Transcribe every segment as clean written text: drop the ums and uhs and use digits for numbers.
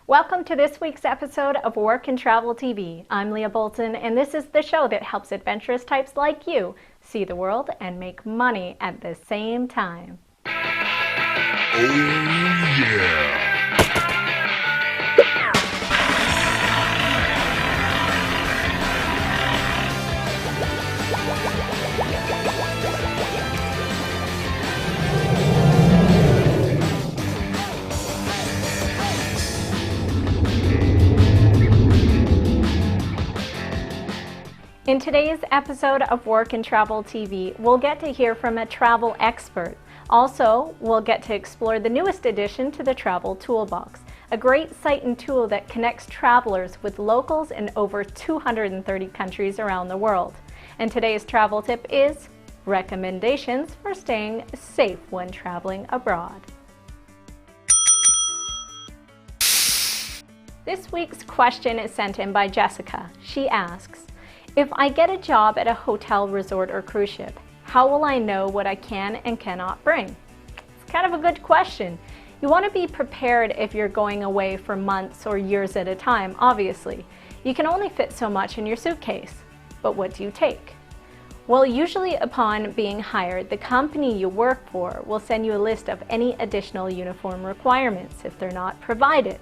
Welcome to this week's episode of Work and Travel TV. I'm Leah Bolton, and this is the show that helps adventurous types like you see the world and make money at the same time. Oh yeah! In today's episode of Work and Travel TV, we'll get to hear from a travel expert. Also, we'll get to explore the newest addition to the Travel Toolbox, a great site and tool that connects travelers with locals in over 230 countries around the world. And today's travel tip is recommendations for staying safe when traveling abroad. This week's question is sent in by Jessica. She asks, if I get a job at a hotel, resort, or cruise ship, how will I know what I can and cannot bring? It's kind of a good question. You want to be prepared if you're going away for months or years at a time, obviously. You can only fit so much in your suitcase. But what do you take? Well, usually upon being hired, the company you work for will send you a list of any additional uniform requirements if they're not provided.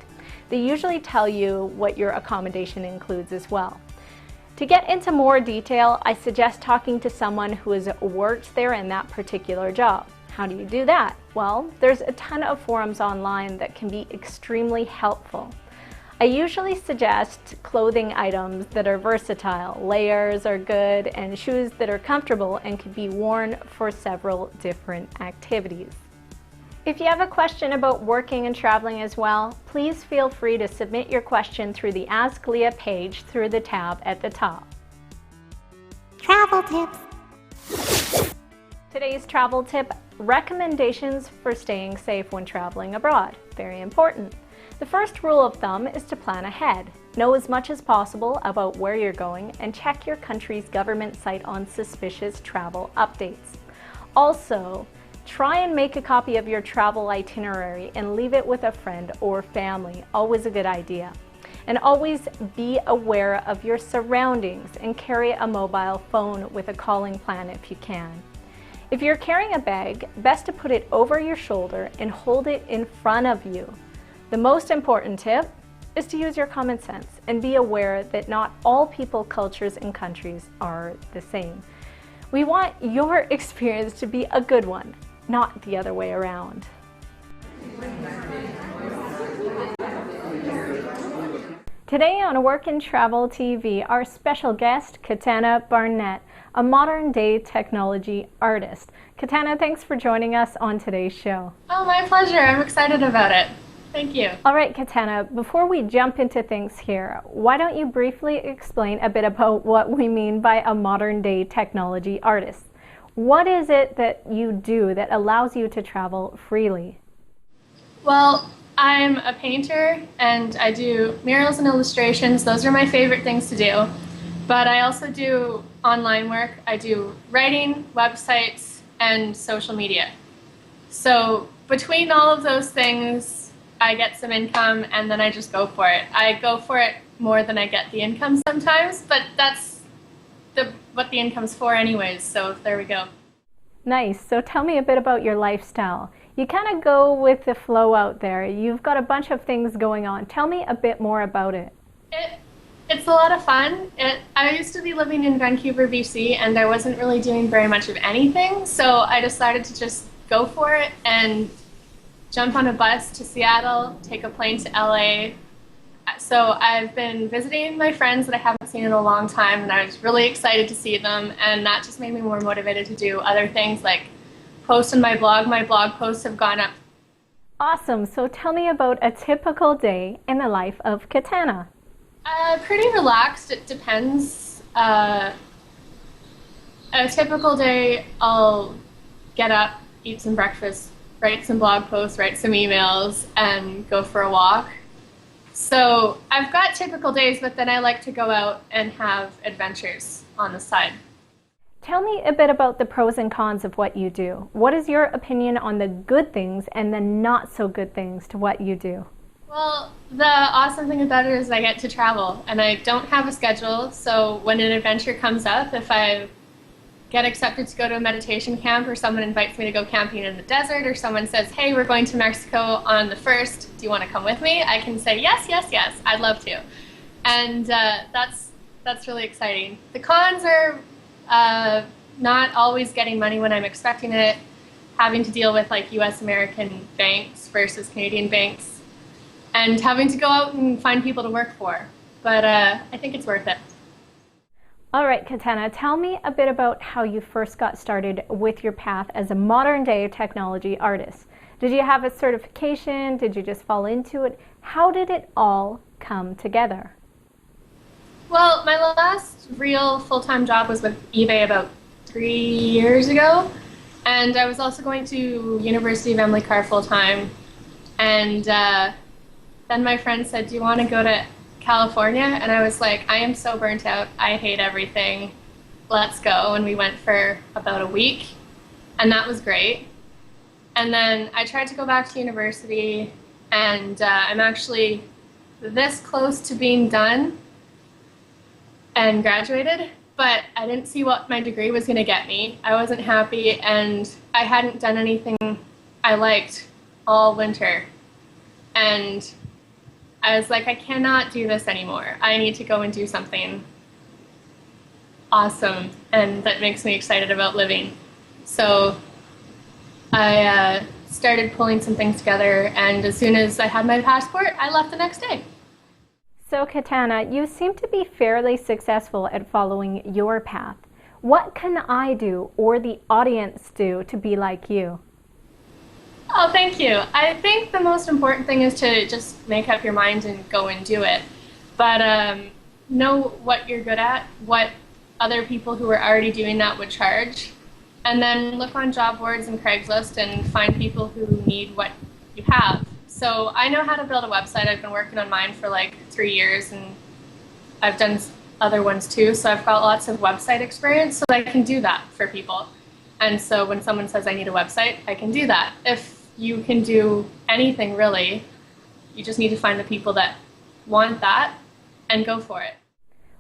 They usually tell you what your accommodation includes as well. To get into more detail, I suggest talking to someone who has worked there in that particular job. How do you do that? Well, there's a ton of forums online that can be extremely helpful. I usually suggest clothing items that are versatile. Layers are good, and shoes that are comfortable and can be worn for several different activities. If you have a question about working and traveling as well, please feel free to submit your question through the Ask Leah page through the tab at the top. Travel tips. Today's travel tip, recommendations for staying safe when traveling abroad. Very important. The first rule of thumb is to plan ahead. Know as much as possible about where you're going and check your country's government site on suspicious travel updates. Also, try and make a copy of your travel itinerary and leave it with a friend or family. Always a good idea. And always be aware of your surroundings and carry a mobile phone with a calling plan if you can. If you're carrying a bag, best to put it over your shoulder and hold it in front of you. The most important tip is to use your common sense and be aware that not all people, cultures, and countries are the same. We want your experience to be a good one, not the other way around. Today on Work and Travel TV, our special guest, Katana Barnett, a modern-day technology artist. Katana, thanks for joining us on today's show. Oh, my pleasure. I'm excited about it. Thank you. All right, Katana, before we jump into things here, why don't you briefly explain a bit about what we mean by a modern-day technology artist? What is it that you do that allows you to travel freely? Well, I'm a painter and I do murals and illustrations. Those are my favorite things to do. But I also do online work. I do writing, websites, and social media. So between all of those things, I get some income and then I just go for it. I go for it more than I get the income sometimes, but that's what the income's for anyways, so there we go. Nice. So tell me a bit about your lifestyle. You kind of go with the flow out there. You've got a bunch of things going on. Tell me a bit more about it. It's a lot of fun. I used to be living in Vancouver, BC, and I wasn't really doing very much of anything, so I decided to just go for it and jump on a bus to Seattle, take a plane to LA. So I've been visiting my friends that I haven't seen in a long time, and I was really excited to see them, and that just made me more motivated to do other things like post on my blog. My blog posts have gone up. Awesome. So tell me about a typical day in the life of Katana. Pretty relaxed. It depends. A typical day, I'll get up, eat some breakfast, write some blog posts, write some emails, and go for a walk. So I've got typical days, but then I like to go out and have adventures on the side. Tell me a bit about the pros and cons of what you do. What is your opinion on the good things and the not so good things to what you do? Well, Well, the awesome thing about it is I get to travel and I don't have a schedule. So when an adventure comes up, if I get accepted to go to a meditation camp or someone invites me to go camping in the desert or someone says, hey, we're going to Mexico on the 1st, do you want to come with me? I can say, yes, yes, yes, I'd love to. And that's really exciting. The cons are not always getting money when I'm expecting it, having to deal with like US American banks versus Canadian banks, and having to go out and find people to work for. But I think it's worth it. All right, Katana, tell me a bit about how you first got started with your path as a modern-day technology artist. Did you have a certification? Did you just fall into it? How did it all come together? Well, my last real full-time job was with eBay about 3 years ago. And I was also going to University of Emily Carr full-time. And then my friend said, do you want to go to California? And I was like, I am so burnt out. I hate everything. Let's go. And we went for about a week. And that was great. And then I tried to go back to university. And I'm actually this close to being done and graduated. But I didn't see what my degree was going to get me. I wasn't happy. And I hadn't done anything I liked all winter. And I was like, I cannot do this anymore. I need to go and do something awesome and that makes me excited about living. So I started pulling some things together, and as soon as I had my passport, I left the next day. So Katana, you seem to be fairly successful at following your path. What can I do or the audience do to be like you? Oh, thank you. I think the most important thing is to just make up your mind and go and do it. But know what you're good at, what other people who are already doing that would charge, and then look on job boards and Craigslist and find people who need what you have. So I know how to build a website. I've been working on mine for like 3 years, and I've done other ones too. So I've got lots of website experience, so I can do that for people. And so when someone says I need a website, I can do that. If you can do anything really, you just need to find the people that want that and go for it.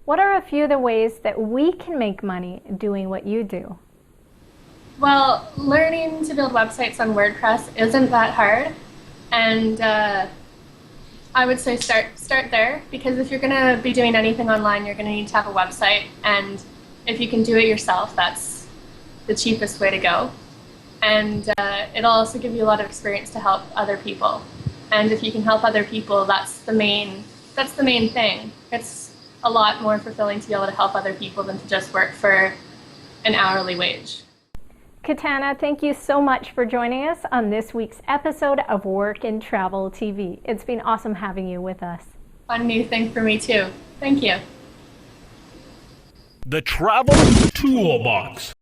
What are a few of the ways that we can make money doing what you do? Well, learning to build websites on WordPress isn't that hard. And I would say start there, because if you're going to be doing anything online, you're going to need to have a website. And if you can do it yourself, that's the cheapest way to go. And it'll also give you a lot of experience to help other people. And if you can help other people, that's the main thing. It's a lot more fulfilling to be able to help other people than to just work for an hourly wage. Katana, thank you so much for joining us on this week's episode of Work and Travel TV. It's been awesome having you with us. Fun new thing for me too. Thank you. The Travel Toolbox.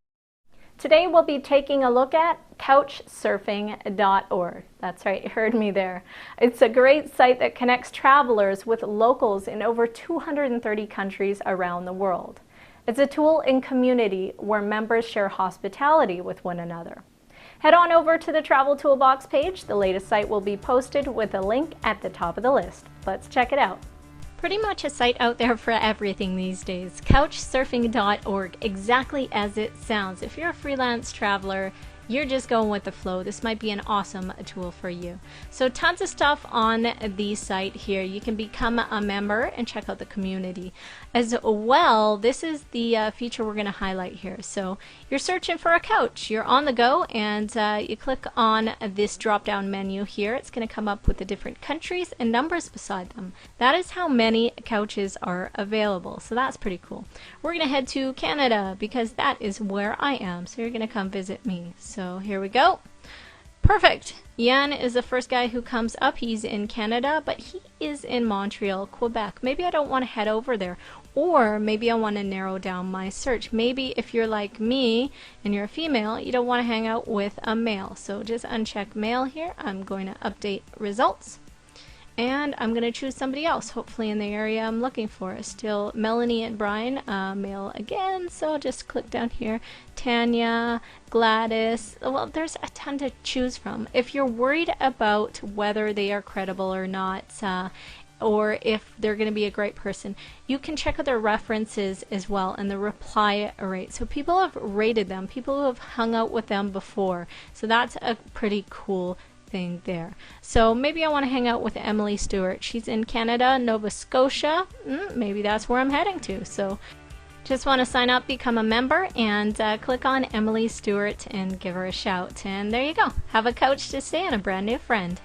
Today we'll be taking a look at couchsurfing.org. That's right, you heard me there. It's a great site that connects travelers with locals in over 230 countries around the world. It's a tool and community where members share hospitality with one another. Head on over to the Travel Toolbox page. The latest site will be posted with a link at the top of the list. Let's check it out. Pretty much a site out there for everything these days. Couchsurfing.org, exactly as it sounds. If you're a freelance traveler, you're just going with the flow, this might be an awesome tool for you. So tons of stuff on the site here. You can become a member and check out the community. As well, this is the feature we're going to highlight here. So you're searching for a couch, you're on the go, and you click on this drop down menu here. It's going to come up with the different countries and numbers beside them. That is how many couches are available, so that's pretty cool. We're going to head to Canada because that is where I am, so you're going to come visit me. So here we go. Perfect. Yan is the first guy who comes up. He's in Canada, but he is in Montreal, Quebec. Maybe I don't want to head over there, or maybe I want to narrow down my search. Maybe if you're like me and you're a female, you don't want to hang out with a male. So just uncheck male here. I'm going to update results. And I'm going to choose somebody else, hopefully in the area I'm looking for. Still Melanie and Brian, male again, so I'll just click down here. Tanya, Gladys, well, there's a ton to choose from. If you're worried about whether they are credible or not, or if they're going to be a great person, you can check out their references as well and the reply rate. So people have rated them, people who have hung out with them before. So that's a pretty cool thing there. So maybe I want to hang out with Emily Stewart. She's in Canada, Nova Scotia. Maybe that's where I'm heading to. So just want to sign up, become a member, and click on Emily Stewart and give her a shout. And there you go. Have a couch to stay and a brand new friend.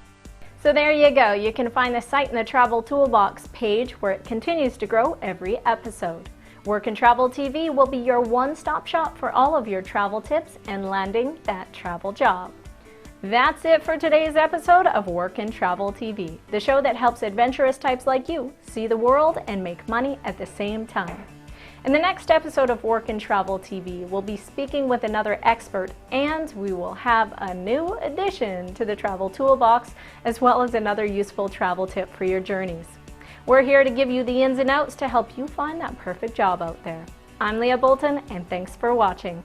So there you go. You can find the site in the Travel Toolbox page where it continues to grow every episode. Work and Travel TV will be your one-stop shop for all of your travel tips and landing that travel job. That's it for today's episode of Work and Travel TV, the show that helps adventurous types like you see the world and make money at the same time. In the next episode of Work and Travel TV, we'll be speaking with another expert, and we will have a new addition to the Travel Toolbox, as well as another useful travel tip for your journeys. We're here to give you the ins and outs to help you find that perfect job out there. I'm Leah Bolton, and thanks for watching.